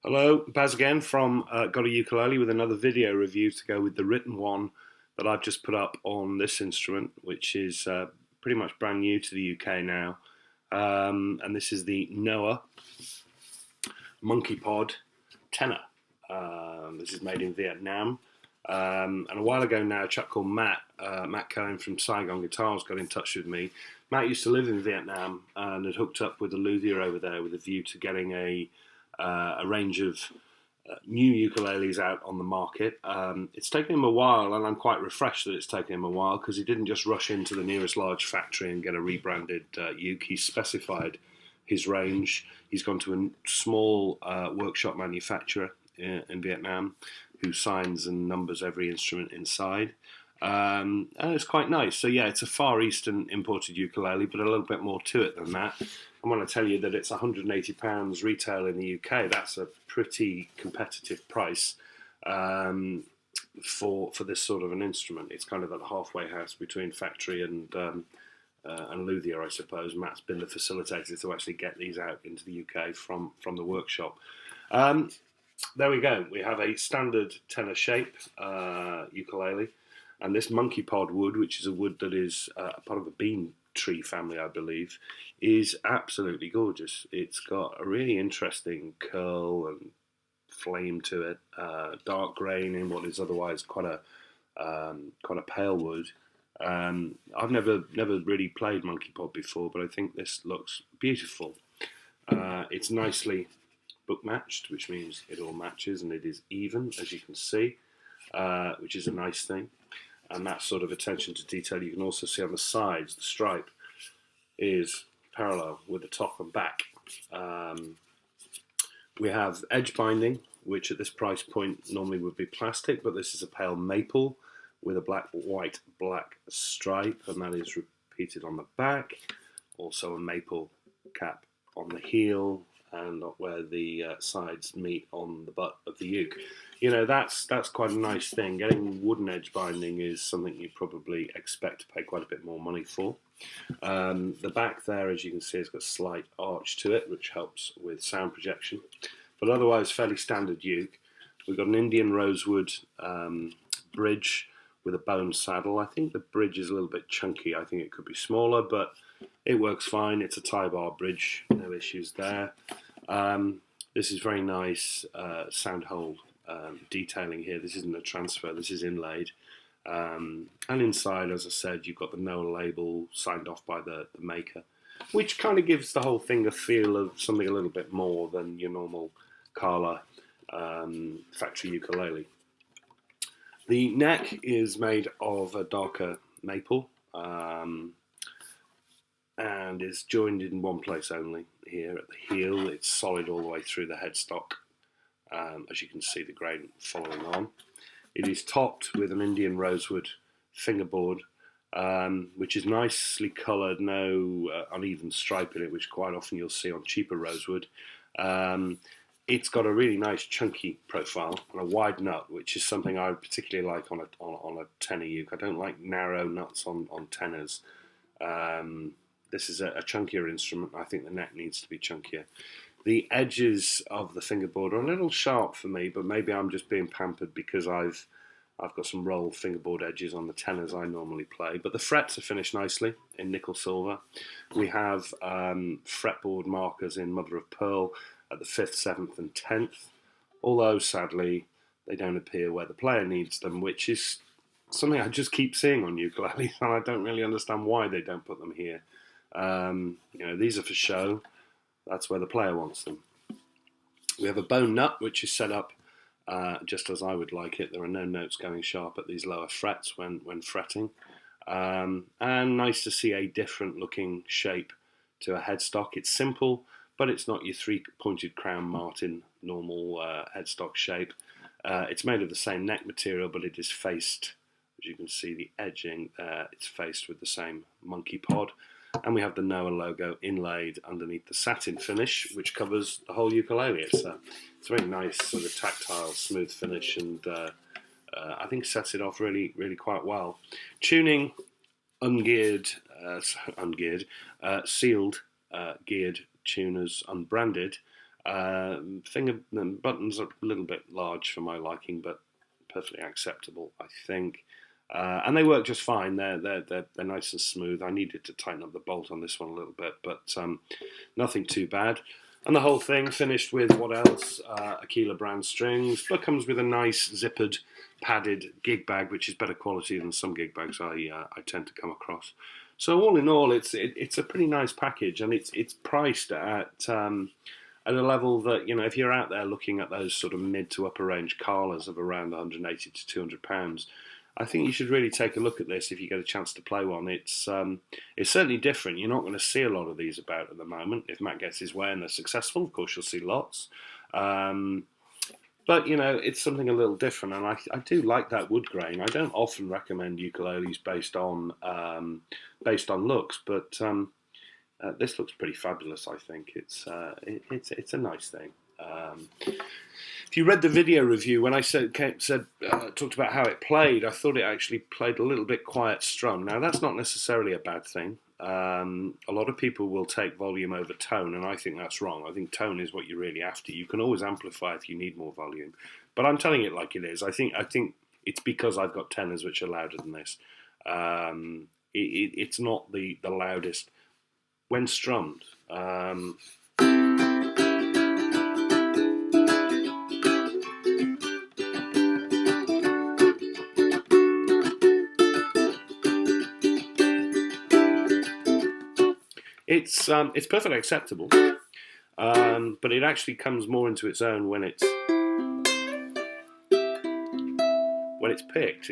Hello, Baz again from GotAUkulele with another video review to go with the written one that I've just put up on this instrument, which is pretty much brand new to the UK now. And this is the Noah Monkeypod Tenor. This is made in Vietnam. And a while ago now, a chap called Matt Cohen from Saigon Guitars got in touch with me. Matt used to live in Vietnam and had hooked up with a luthier over there with a view to getting a range of new ukuleles out on the market. It's taken him a while, and I'm quite refreshed that it's taken him a while because he didn't just rush into the nearest large factory and get a rebranded uke. He specified his range. He's gone to a small workshop manufacturer in Vietnam who signs and numbers every instrument inside. And it's quite nice. So yeah, it's a Far Eastern imported ukulele, but a little bit more to it than that. I want to tell you that it's £180 retail in the UK. That's a pretty competitive price for this sort of an instrument. It's kind of at the halfway house between factory and luthier, I suppose. Matt's been the facilitator to actually get these out into the UK from the workshop. There we go. We have a standard tenor shape ukulele. And this Monkeypod wood, which is a wood that is part of a bean tree family, I believe, is absolutely gorgeous. It's got a really interesting curl and flame to it, dark grain in what is otherwise quite a pale wood. I've never really played Monkeypod before, but I think this looks beautiful. It's nicely book matched, which means it all matches and it is even, as you can see, which is a nice thing. And that sort of attention to detail you can also see on the sides. The stripe is parallel with the top and back. We have edge binding, which at this price point normally would be plastic, but this is a pale maple with a black, white, black stripe, and that is repeated on the back. Also a maple cap on the heel, and where the sides meet on the butt of the uke. You know, that's quite a nice thing. Getting wooden edge binding is something you probably expect to pay quite a bit more money for. The back there, as you can see, has got a slight arch to it, which helps with sound projection. But otherwise, fairly standard uke. We've got an Indian rosewood bridge with a bone saddle. I think the bridge is a little bit chunky. I think it could be smaller, but it works fine. It's a tie bar bridge, no issues there. This is very nice sound hole detailing here. This isn't a transfer, this is inlaid. And inside, as I said, you've got the Noah label signed off by the maker, which kind of gives the whole thing a feel of something a little bit more than your normal Kala factory ukulele. The neck is made of a darker maple and is joined in one place only here at the heel. It's solid all the way through the headstock, as you can see the grain following on. It is topped with an Indian rosewood fingerboard, which is nicely coloured, no uneven stripe in it, which quite often you'll see on cheaper rosewood. It's got a really nice chunky profile and a wide nut, which is something I particularly like on a tenor uke. I don't like narrow nuts on tenors. This is a chunkier instrument. I think the neck needs to be chunkier. The edges of the fingerboard are a little sharp for me, but maybe I'm just being pampered because I've got some rolled fingerboard edges on the tenors I normally play. But the frets are finished nicely in nickel silver. We have fretboard markers in mother of pearl at the 5th, 7th and 10th, although sadly they don't appear where the player needs them, which is something I just keep seeing on ukuleles, and I don't really understand why they don't put them here. These are for show. That's where the player wants them. We have a bone nut, which is set up just as I would like it. There are no notes going sharp at these lower frets when fretting. And nice to see a different looking shape to a headstock. It's simple, but it's not your three-pointed crown Martin normal headstock shape. It's made of the same neck material, but it is faced, as you can see the edging there, it's faced with the same Monkeypod. And we have the Noah logo inlaid underneath the satin finish, which covers the whole ukulele. It's a very nice sort of tactile, smooth finish, and I think sets it off really, really quite well. Tuning, sealed, geared tuners, unbranded. Finger buttons are a little bit large for my liking, but perfectly acceptable, I think. And they work just fine. They're nice and smooth. I needed to tighten up the bolt on this one a little bit, but nothing too bad. And the whole thing finished with what else? Aquila brand strings, but comes with a nice zippered, padded gig bag, which is better quality than some gig bags I tend to come across. So all in all, it's a pretty nice package, and it's priced at a level that, you know, if you're out there looking at those sort of mid to upper range Carlas of around 180 to 200 pounds, I think you should really take a look at this if you get a chance to play one. It's certainly different. You're not going to see a lot of these about at the moment. If Matt gets his way and they're successful, of course you'll see lots. But you know, it's something a little different, and I do like that wood grain. I don't often recommend ukuleles based on looks, but this looks pretty fabulous. I think it's a nice thing. If you read the video review, when I talked about how it played, I thought it actually played a little bit quiet strum. Now that's not necessarily a bad thing. A lot of people will take volume over tone, and I think that's wrong. I think tone is what you're really after. You can always amplify if you need more volume, but I'm telling it like it is. I think it's because I've got tenors which are louder than this. It's not the loudest when strummed. It's perfectly acceptable, but it actually comes more into its own when it's picked.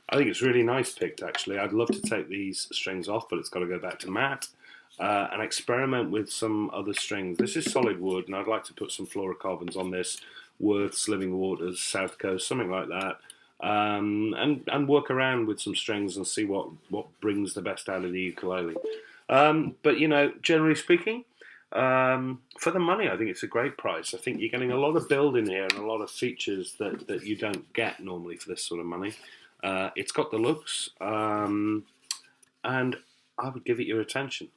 I think it's really nice picked, actually. I'd love to take these strings off, but it's got to go back to Matt and experiment with some other strings. This is solid wood, and I'd like to put some fluorocarbons on this, Worth's, Living Waters, South Coast, something like that, and work around with some strings and see what brings the best out of the ukulele. But, you know, generally speaking, for the money, I think it's a great price. I think you're getting a lot of build in here and a lot of features that you don't get normally for this sort of money. It's got the looks, and I would give it your attention.